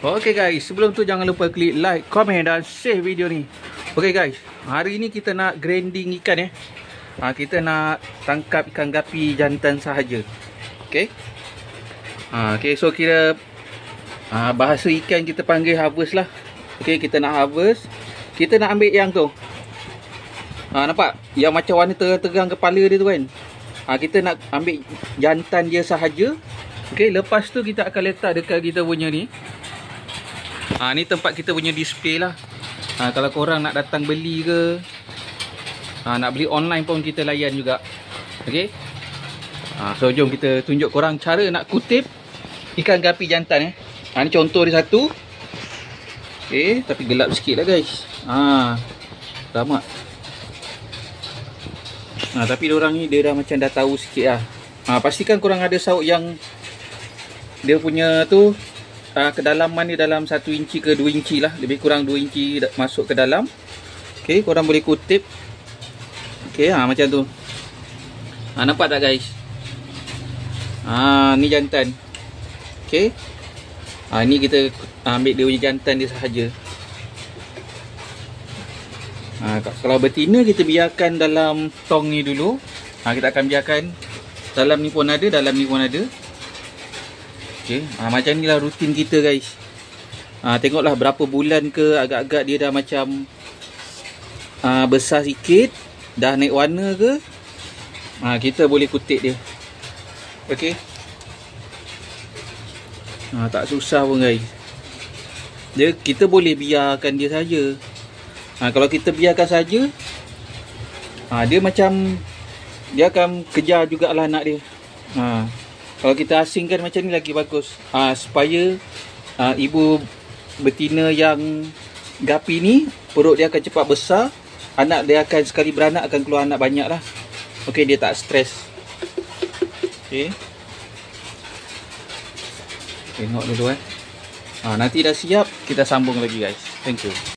Okay guys, sebelum tu jangan lupa klik like, komen dan share video ni. Okay guys, hari ni kita nak grinding ikan kita nak tangkap ikan gapi jantan sahaja. Okay. Okay, so kira bahasa ikan kita panggil harvest lah. Okay, kita nak harvest. Kita nak ambil yang tu. Nampak? Yang macam warna terang-terang kepala dia tu kan. Kita nak ambil jantan dia sahaja. Okay, lepas tu kita akan letak dekat kita punya ni. Ni tempat kita punya display lah. Kalau korang nak datang beli ke, nak beli online pun kita layan juga. Okay. So jom kita tunjuk korang cara nak kutip ikan gapi jantan. Ni contoh dia satu. Okay, tapi gelap sikit lah guys. Lama. Tapi diorang ni dia dah macam dah tahu sikit lah. Pastikan korang ada saut yang dia punya tu kedalaman ni dalam 1 inci ke 2 inci lah. Lebih kurang 2 inci masuk ke dalam. Okay, korang boleh kutip. Okay, macam tu. Nampak tak guys? Ni jantan. Okay. Ni kita ambil dia punya jantan dia sahaja. Kalau betina kita biarkan dalam tong ni dulu. Kita akan biarkan dalam ni pun ada, dalam ni pun ada. Okay. Macam ni lah rutin kita guys. Tengoklah berapa bulan ke agak-agak dia dah macam besar sikit, dah naik warna ke, kita boleh kutip dia. Okay. Tak susah pun guys. Kita boleh biarkan dia saja. Kalau kita biarkan saja, dia macam dia akan kejar jugalah anak dia. Kalau kita asingkan macam ni lagi bagus. Supaya ibu betina yang gapi ni, perut dia akan cepat besar. Anak dia akan sekali beranak akan keluar anak banyak lah. Okay, dia tak stres. Okay. Tengok dulu nanti dah siap, kita sambung lagi guys. Thank you.